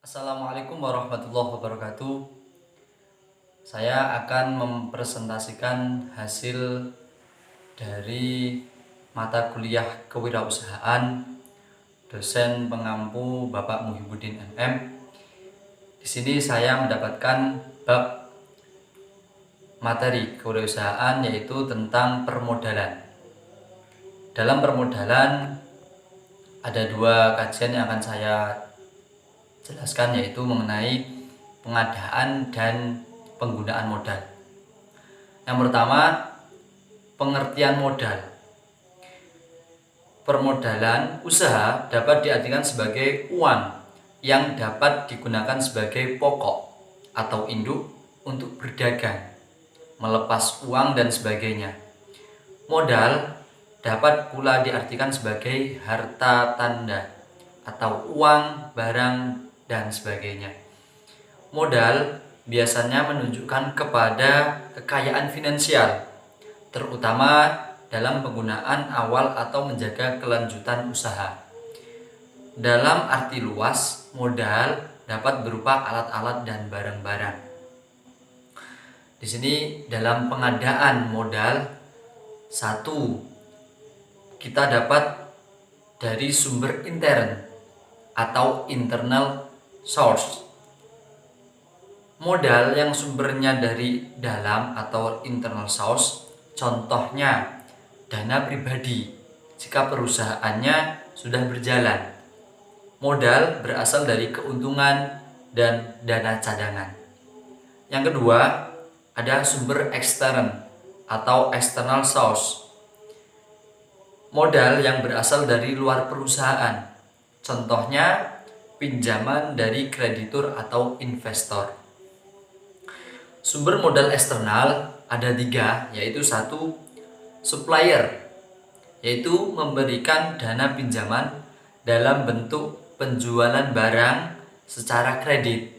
Assalamualaikum warahmatullahi wabarakatuh. Saya akan mempresentasikan hasil dari mata kuliah kewirausahaan dosen pengampu Bapak Muhyiddin MM. Di sini saya mendapatkan bab materi kewirausahaan yaitu tentang permodalan. Dalam permodalan ada dua kajian yang akan saya jelaskan, yaitu mengenai pengadaan dan penggunaan modal. Yang pertama, pengertian modal. Permodalan usaha dapat diartikan sebagai uang yang dapat digunakan sebagai pokok atau induk untuk berdagang, melepas uang dan sebagainya. Modal dapat pula diartikan sebagai harta tanda atau uang, barang, dan sebagainya. Modal biasanya menunjukkan kepada kekayaan finansial, terutama dalam penggunaan awal atau menjaga kelanjutan usaha. Dalam arti luas, modal dapat berupa alat-alat dan barang-barang. Di sini dalam pengadaan modal, satu, kita dapat dari sumber intern atau internal source. Modal yang sumbernya dari dalam atau internal source, contohnya dana pribadi jika perusahaannya sudah berjalan. Modal berasal dari keuntungan dan dana cadangan. Yang kedua, ada sumber ekstern atau external source. Modal yang berasal dari luar perusahaan, contohnya pinjaman dari kreditur atau investor. Sumber modal eksternal ada tiga, yaitu satu, supplier, yaitu memberikan dana pinjaman dalam bentuk penjualan barang secara kredit,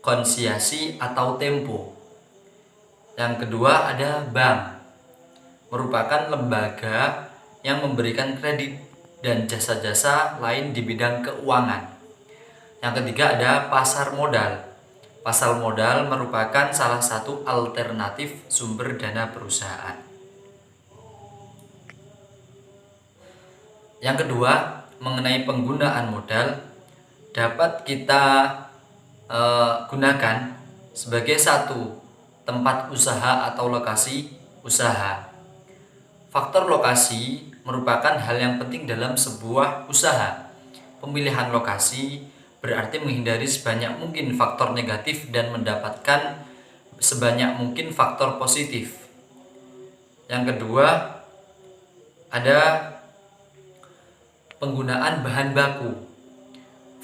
konsiasi atau tempo. Yang kedua ada bank, merupakan lembaga yang memberikan kredit dan jasa-jasa lain di bidang keuangan. Yang ketiga ada pasar modal. Pasar modal merupakan salah satu alternatif sumber dana perusahaan. Yang kedua, mengenai penggunaan modal dapat kita gunakan sebagai satu, tempat usaha atau lokasi usaha. Faktor lokasi merupakan hal yang penting dalam sebuah usaha. Pemilihan lokasi berarti menghindari sebanyak mungkin faktor negatif dan mendapatkan sebanyak mungkin faktor positif. Yang kedua, ada penggunaan bahan baku.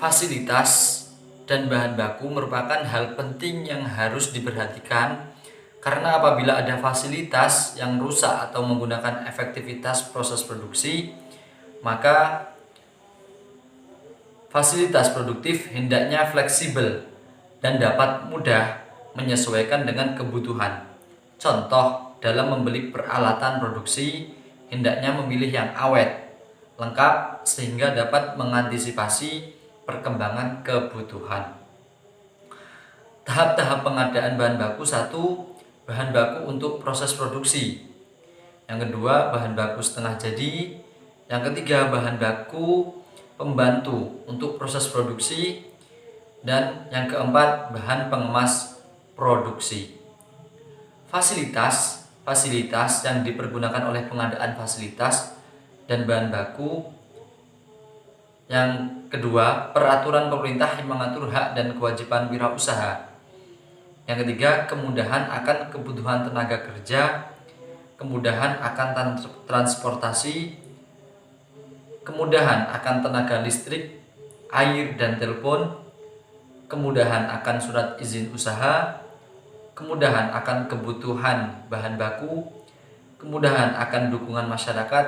Fasilitas dan bahan baku merupakan hal penting yang harus diperhatikan, karena apabila ada fasilitas yang rusak atau menggunakan efektivitas proses produksi, maka fasilitas produktif hendaknya fleksibel dan dapat mudah menyesuaikan dengan kebutuhan. Contoh, dalam membeli peralatan produksi, hendaknya memilih yang awet, lengkap, sehingga dapat mengantisipasi perkembangan kebutuhan. Tahap-tahap pengadaan bahan baku: satu, bahan baku untuk proses produksi. Yang kedua, bahan baku setengah jadi. Yang ketiga, bahan baku pembantu untuk proses produksi. Dan yang keempat, bahan pengemas produksi. Fasilitas yang dipergunakan oleh pengadaan fasilitas dan bahan baku. Yang kedua, peraturan pemerintah yang mengatur hak dan kewajiban wirausaha. Yang ketiga, kemudahan akan kebutuhan tenaga kerja, kemudahan akan transportasi, kemudahan akan tenaga listrik, air dan telepon, kemudahan akan surat izin usaha, kemudahan akan kebutuhan bahan baku, kemudahan akan dukungan masyarakat,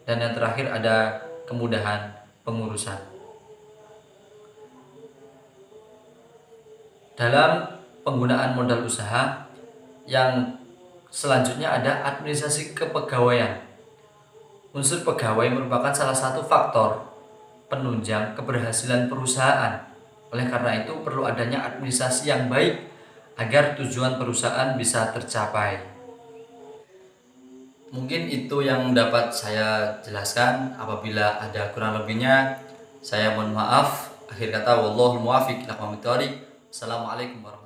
dan yang terakhir ada kemudahan pengurusan. Dalam penggunaan modal usaha, yang selanjutnya ada administrasi kepegawaian. Unsur pegawai merupakan salah satu faktor penunjang keberhasilan perusahaan. Oleh karena itu perlu adanya administrasi yang baik agar tujuan perusahaan bisa tercapai. Mungkin itu yang dapat saya jelaskan. Apabila ada kurang lebihnya, saya mohon maaf. Akhir kata, wallahul muwaffiq ila aqwamit thoriq. Assalamualaikum warahmatullahi wabarakatuh.